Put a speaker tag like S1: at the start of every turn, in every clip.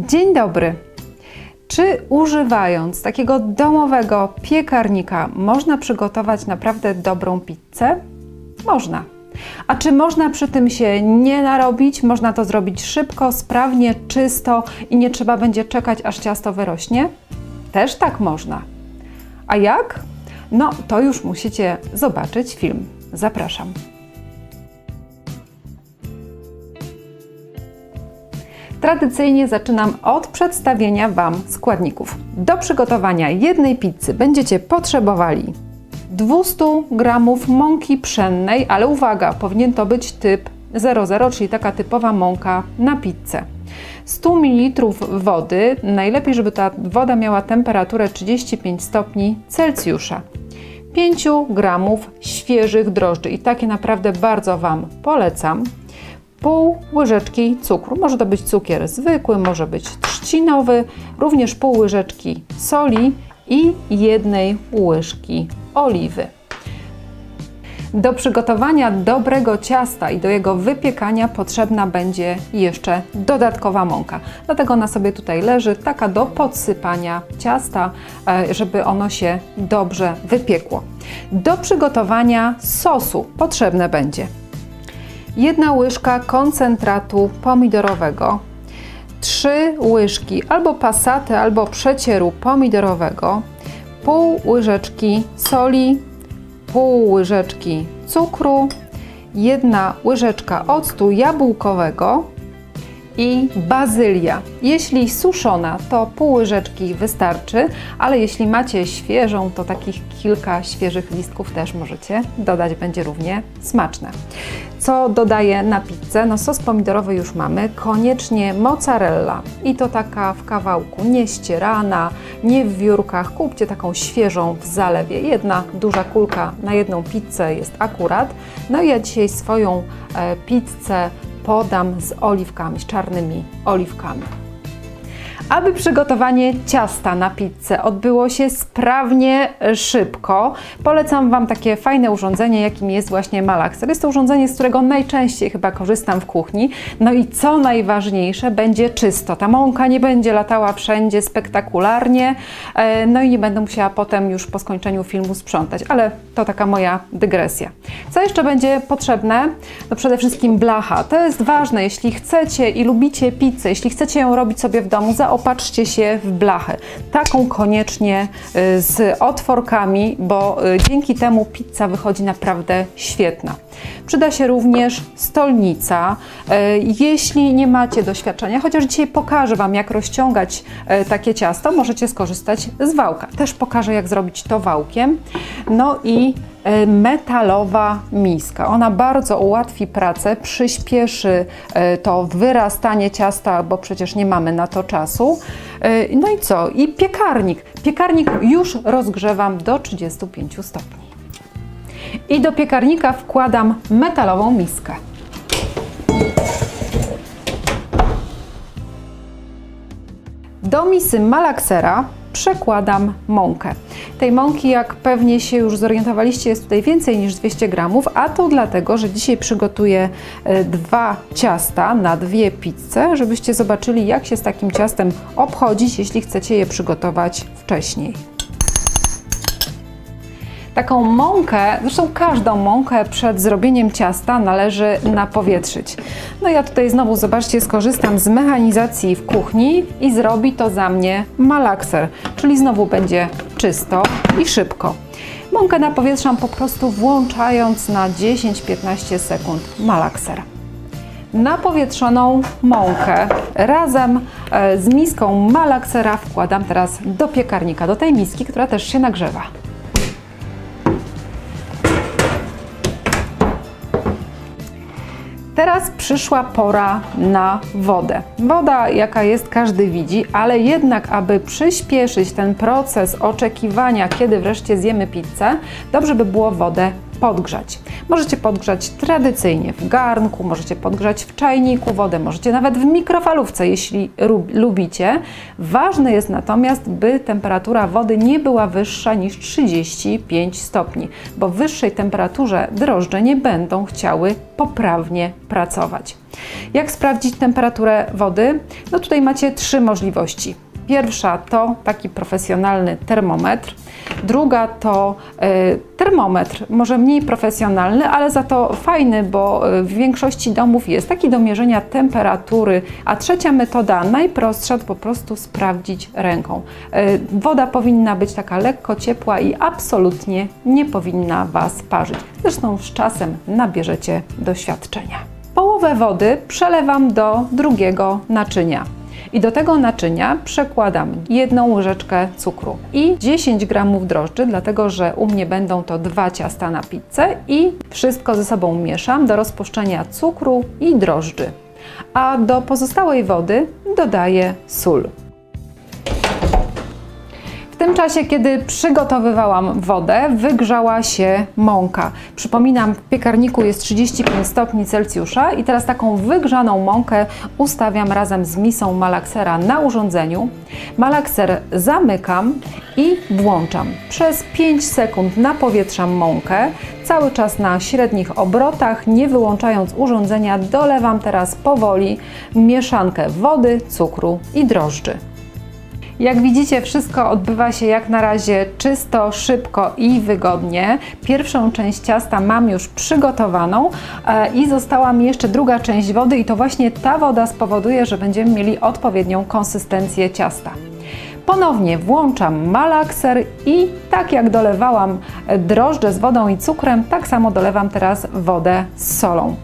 S1: Dzień dobry! Czy używając takiego domowego piekarnika można przygotować naprawdę dobrą pizzę? Można. A czy można przy tym się nie narobić? Można to zrobić szybko, sprawnie, czysto i nie trzeba będzie czekać, aż ciasto wyrośnie? Też tak można. A jak? No to już musicie zobaczyć film. Zapraszam. Tradycyjnie zaczynam od przedstawienia Wam składników. Do przygotowania jednej pizzy będziecie potrzebowali 200 g mąki pszennej, ale uwaga, powinien to być typ 00, czyli taka typowa mąka na pizzę. 100 ml wody, najlepiej żeby ta woda miała temperaturę 35 stopni Celsjusza. 5 g świeżych drożdży i takie naprawdę bardzo Wam polecam. Pół łyżeczki cukru, może to być cukier zwykły, może być trzcinowy, również pół łyżeczki soli i 1 łyżki oliwy. Do przygotowania dobrego ciasta i do jego wypiekania potrzebna będzie jeszcze dodatkowa mąka. Dlatego ona sobie tutaj leży, taka do podsypania ciasta, żeby ono się dobrze wypiekło. Do przygotowania sosu potrzebne będzie 1 łyżka koncentratu pomidorowego, 3 łyżki albo passaty, albo przecieru pomidorowego, pół łyżeczki soli, pół łyżeczki cukru, 1 łyżeczka octu jabłkowego i bazylia. Jeśli suszona, to pół łyżeczki wystarczy, ale jeśli macie świeżą, to takich kilka świeżych listków też możecie dodać, będzie równie smaczne. Co dodaję na pizzę? No sos pomidorowy już mamy, koniecznie mozzarella i to taka w kawałku, nie ścierana, nie w wiórkach, kupcie taką świeżą w zalewie. 1 duża kulka na jedną pizzę jest akurat. No i ja dzisiaj swoją pizzę podam z oliwkami, z czarnymi oliwkami. Aby przygotowanie ciasta na pizzę odbyło się sprawnie, szybko, polecam Wam takie fajne urządzenie, jakim jest właśnie Malaxer. Jest to urządzenie, z którego najczęściej chyba korzystam w kuchni. No i co najważniejsze, będzie czysto. Ta mąka nie będzie latała wszędzie spektakularnie, no i nie będę musiała potem już po skończeniu filmu sprzątać, ale to taka moja dygresja. Co jeszcze będzie potrzebne? No przede wszystkim blacha. To jest ważne, jeśli chcecie i lubicie pizzę, jeśli chcecie ją robić sobie w domu, zaopatrzcie się w blachę. Taką koniecznie z otworkami, bo dzięki temu pizza wychodzi naprawdę świetna. Przyda się również stolnica. Jeśli nie macie doświadczenia, chociaż dzisiaj pokażę Wam, jak rozciągać takie ciasto, możecie skorzystać z wałka. Też pokażę, jak zrobić to wałkiem. No i metalowa miska. Ona bardzo ułatwi pracę, przyspieszy to wyrastanie ciasta, bo przecież nie mamy na to czasu. No i co? I piekarnik. Piekarnik już rozgrzewam do 35 stopni. I do piekarnika wkładam metalową miskę. Do misy Malaxera przekładam mąkę. Tej mąki, jak pewnie się już zorientowaliście, jest tutaj więcej niż 200 g, a to dlatego, że dzisiaj przygotuję 2 ciasta na 2 pizze, żebyście zobaczyli, jak się z takim ciastem obchodzić, jeśli chcecie je przygotować wcześniej. Taką mąkę, zresztą każdą mąkę przed zrobieniem ciasta należy napowietrzyć. No ja tutaj znowu, zobaczcie, skorzystam z mechanizacji w kuchni i zrobi to za mnie Malaxer, czyli znowu będzie czysto i szybko. Mąkę napowietrzam po prostu włączając na 10-15 sekund Malaxer. Napowietrzoną mąkę razem z miską Malaxera wkładam teraz do piekarnika, do tej miski, która też się nagrzewa. Teraz przyszła pora na wodę. Woda, jaka jest, każdy widzi, ale jednak, aby przyspieszyć ten proces oczekiwania, kiedy wreszcie zjemy pizzę, dobrze by było wodę podgrzać. Możecie podgrzać tradycyjnie w garnku, możecie podgrzać w czajniku wodę, możecie nawet w mikrofalówce, jeśli lubicie. Ważne jest natomiast, by temperatura wody nie była wyższa niż 35 stopni, bo w wyższej temperaturze drożdże nie będą chciały poprawnie pracować. Jak sprawdzić temperaturę wody? No tutaj macie 3 możliwości. Pierwsza to taki profesjonalny termometr, druga to termometr, może mniej profesjonalny, ale za to fajny, bo w większości domów jest taki do mierzenia temperatury, a trzecia metoda, najprostsza, to po prostu sprawdzić ręką. Woda powinna być taka lekko ciepła i absolutnie nie powinna Was parzyć. Zresztą z czasem nabierzecie doświadczenia. Połowę wody przelewam do drugiego naczynia. I do tego naczynia przekładam 1 łyżeczkę cukru i 10 gramów drożdży, dlatego że u mnie będą to 2 ciasta na pizzę i wszystko ze sobą mieszam do rozpuszczenia cukru i drożdży. A do pozostałej wody dodaję sól. W tym czasie, kiedy przygotowywałam wodę, wygrzała się mąka. Przypominam, w piekarniku jest 35 stopni Celsjusza i teraz taką wygrzaną mąkę ustawiam razem z misą malaksera na urządzeniu. Malakser zamykam i włączam. Przez 5 sekund napowietrzam mąkę, cały czas na średnich obrotach, nie wyłączając urządzenia, dolewam teraz powoli mieszankę wody, cukru i drożdży. Jak widzicie, wszystko odbywa się jak na razie czysto, szybko i wygodnie. Pierwszą część ciasta mam już przygotowaną i została mi jeszcze druga część wody i to właśnie ta woda spowoduje, że będziemy mieli odpowiednią konsystencję ciasta. Ponownie włączam malakser i tak jak dolewałam drożdże z wodą i cukrem, tak samo dolewam teraz wodę z solą.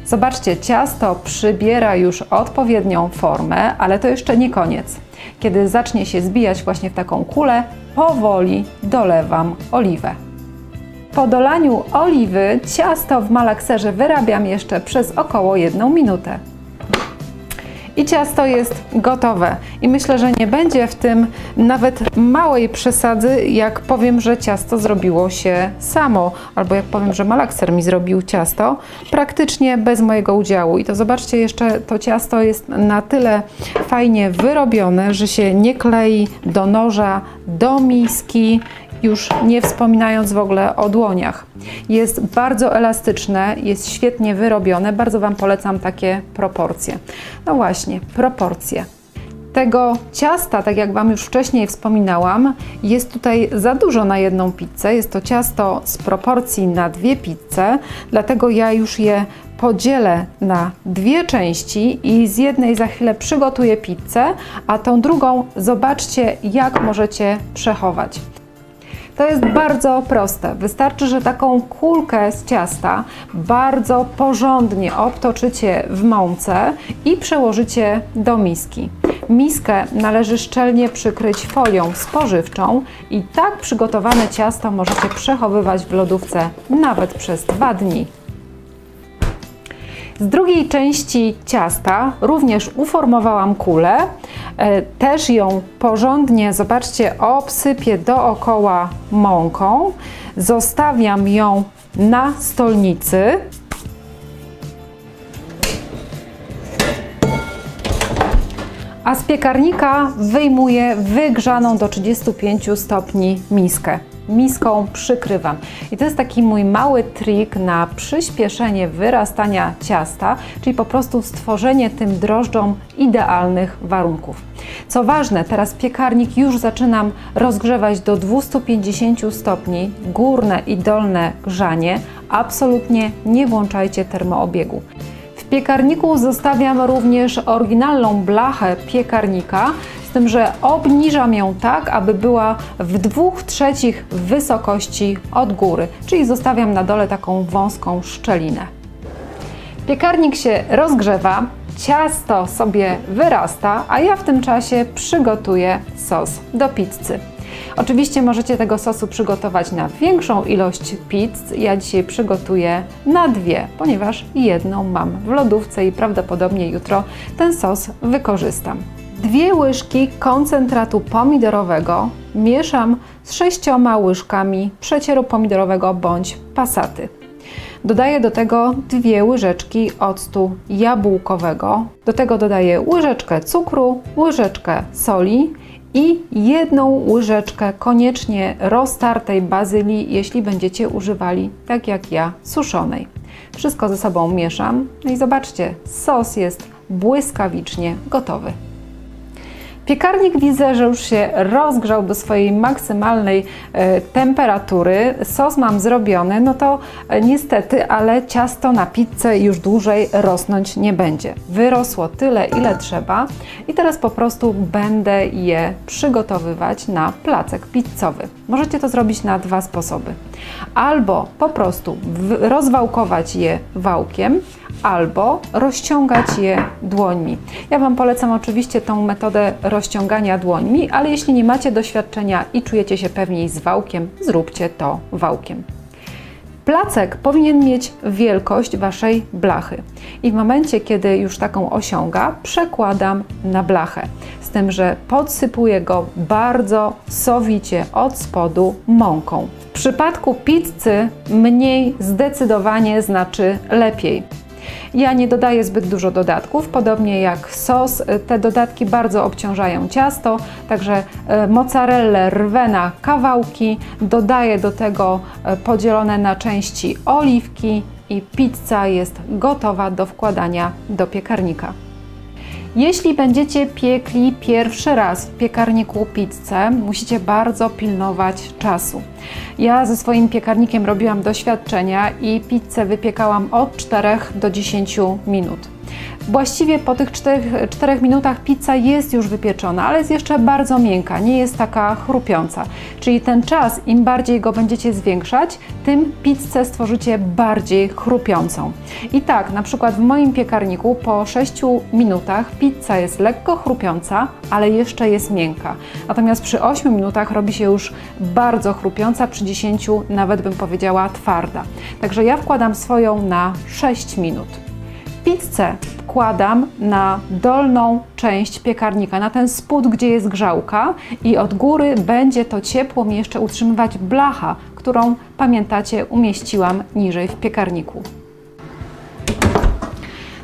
S1: Zobaczcie, ciasto przybiera już odpowiednią formę, ale to jeszcze nie koniec. Kiedy zacznie się zbijać właśnie w taką kulę, powoli dolewam oliwę. Po dolaniu oliwy ciasto w malakserze wyrabiam jeszcze przez około 1 minutę. I ciasto jest gotowe. I myślę, że nie będzie w tym nawet małej przesady, jak powiem, że ciasto zrobiło się samo, albo jak powiem, że malakser mi zrobił ciasto, praktycznie bez mojego udziału. I to zobaczcie, jeszcze to ciasto jest na tyle fajnie wyrobione, że się nie klei do noża, do miski, już nie wspominając w ogóle o dłoniach. Jest bardzo elastyczne, jest świetnie wyrobione, bardzo Wam polecam takie proporcje. No właśnie, proporcje. Tego ciasta, tak jak Wam już wcześniej wspominałam, jest tutaj za dużo na jedną pizzę. Jest to ciasto z proporcji na 2 pizze, dlatego ja już je podzielę na 2 części i z jednej za chwilę przygotuję pizzę, a tą drugą zobaczcie, jak możecie przechować. To jest bardzo proste. Wystarczy, że taką kulkę z ciasta bardzo porządnie obtoczycie w mące i przełożycie do miski. Miskę należy szczelnie przykryć folią spożywczą i tak przygotowane ciasto możecie przechowywać w lodówce nawet przez 2 dni. Z drugiej części ciasta również uformowałam kulę, też ją porządnie, zobaczcie, obsypię dookoła mąką, zostawiam ją na stolnicy. A z piekarnika wyjmuję wygrzaną do 35 stopni miskę. Miską przykrywam. I to jest taki mój mały trik na przyspieszenie wyrastania ciasta, czyli po prostu stworzenie tym drożdżom idealnych warunków. Co ważne, teraz piekarnik już zaczynam rozgrzewać do 250 stopni, górne i dolne grzanie. Absolutnie nie włączajcie termoobiegu. W piekarniku zostawiam również oryginalną blachę piekarnika, z tym, że obniżam ją tak, aby była w 2/3 wysokości od góry, czyli zostawiam na dole taką wąską szczelinę. Piekarnik się rozgrzewa, ciasto sobie wyrasta, a ja w tym czasie przygotuję sos do pizzy. Oczywiście możecie tego sosu przygotować na większą ilość pizz. Ja dzisiaj przygotuję na 2, ponieważ jedną mam w lodówce i prawdopodobnie jutro ten sos wykorzystam. 2 łyżki koncentratu pomidorowego mieszam z 6 łyżkami przecieru pomidorowego bądź pasaty. Dodaję do tego 2 łyżeczki octu jabłkowego. Do tego dodaję łyżeczkę cukru, łyżeczkę soli i 1 łyżeczkę koniecznie roztartej bazylii, jeśli będziecie używali, tak jak ja, suszonej. Wszystko ze sobą mieszam. No i zobaczcie, sos jest błyskawicznie gotowy. Piekarnik widzę, że już się rozgrzał do swojej maksymalnej temperatury. Sos mam zrobiony, no to niestety, ale ciasto na pizzę już dłużej rosnąć nie będzie. Wyrosło tyle, ile trzeba i teraz po prostu będę je przygotowywać na placek pizzowy. Możecie to zrobić na 2 sposoby. Albo po prostu rozwałkować je wałkiem, albo rozciągać je dłońmi. Ja Wam polecam oczywiście tą metodę rozciągania dłońmi, ale jeśli nie macie doświadczenia i czujecie się pewniej z wałkiem, zróbcie to wałkiem. Placek powinien mieć wielkość Waszej blachy i w momencie, kiedy już taką osiąga, przekładam na blachę. Z tym, że podsypuję go bardzo sowicie od spodu mąką. W przypadku pizzy mniej zdecydowanie znaczy lepiej. Ja nie dodaję zbyt dużo dodatków, podobnie jak sos. Te dodatki bardzo obciążają ciasto, także mozzarellę rwę na kawałki, dodaję do tego podzielone na części oliwki i pizza jest gotowa do wkładania do piekarnika. Jeśli będziecie piekli pierwszy raz w piekarniku pizzę, musicie bardzo pilnować czasu. Ja ze swoim piekarnikiem robiłam doświadczenia i pizzę wypiekałam od 4 do 10 minut. Właściwie po tych 4 minutach pizza jest już wypieczona, ale jest jeszcze bardzo miękka, nie jest taka chrupiąca. Czyli ten czas, im bardziej go będziecie zwiększać, tym pizzę stworzycie bardziej chrupiącą. I tak, na przykład w moim piekarniku po 6 minutach pizza jest lekko chrupiąca, ale jeszcze jest miękka. Natomiast przy 8 minutach robi się już bardzo chrupiąca, przy 10 nawet bym powiedziała twarda. Także ja wkładam swoją na 6 minut. Pizzę wkładam na dolną część piekarnika, na ten spód, gdzie jest grzałka i od góry będzie to ciepło mi jeszcze utrzymywać blacha, którą, pamiętacie, umieściłam niżej w piekarniku.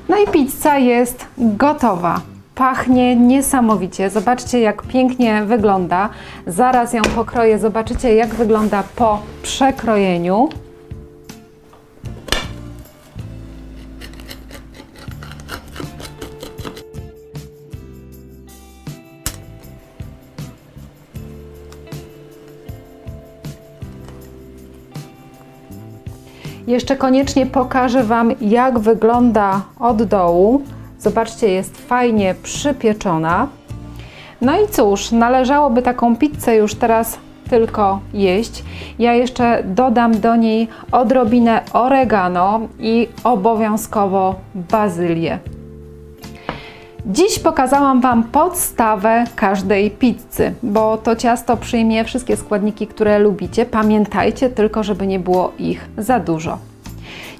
S1: No i pizza jest gotowa. Pachnie niesamowicie. Zobaczcie, jak pięknie wygląda. Zaraz ją pokroję, zobaczycie, jak wygląda po przekrojeniu. Jeszcze koniecznie pokażę Wam, jak wygląda od dołu. Zobaczcie, jest fajnie przypieczona. No i cóż, należałoby taką pizzę już teraz tylko jeść. Ja jeszcze dodam do niej odrobinę oregano i obowiązkowo bazylię. Dziś pokazałam Wam podstawę każdej pizzy, bo to ciasto przyjmie wszystkie składniki, które lubicie. Pamiętajcie tylko, żeby nie było ich za dużo.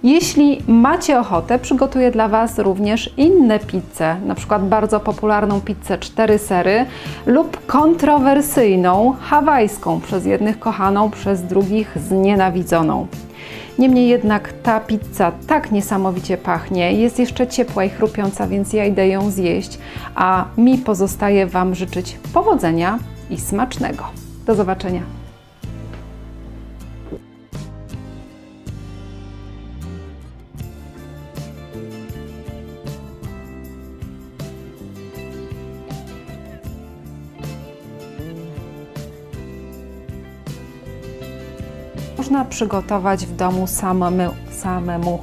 S1: Jeśli macie ochotę, przygotuję dla Was również inne pizze, na przykład bardzo popularną pizzę 4 sery lub kontrowersyjną hawajską, przez jednych kochaną, przez drugich znienawidzoną. Niemniej jednak ta pizza tak niesamowicie pachnie, jest jeszcze ciepła i chrupiąca, więc ja idę ją zjeść, a mi pozostaje Wam życzyć powodzenia i smacznego. Do zobaczenia. Można przygotować w domu samemu.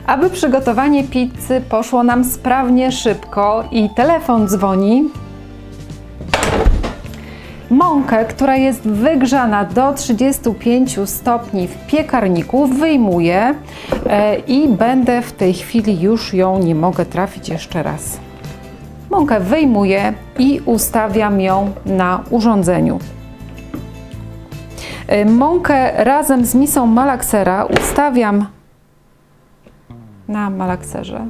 S1: Aby przygotowanie pizzy poszło nam sprawnie, szybko i telefon dzwoni, mąkę, która jest wygrzana do 35 stopni w piekarniku, wyjmuję i będę w tej chwili już ją, nie mogę trafić jeszcze raz. Mąkę wyjmuję i ustawiam ją na urządzeniu. Mąkę razem z misą malaksera ustawiam na malakserze.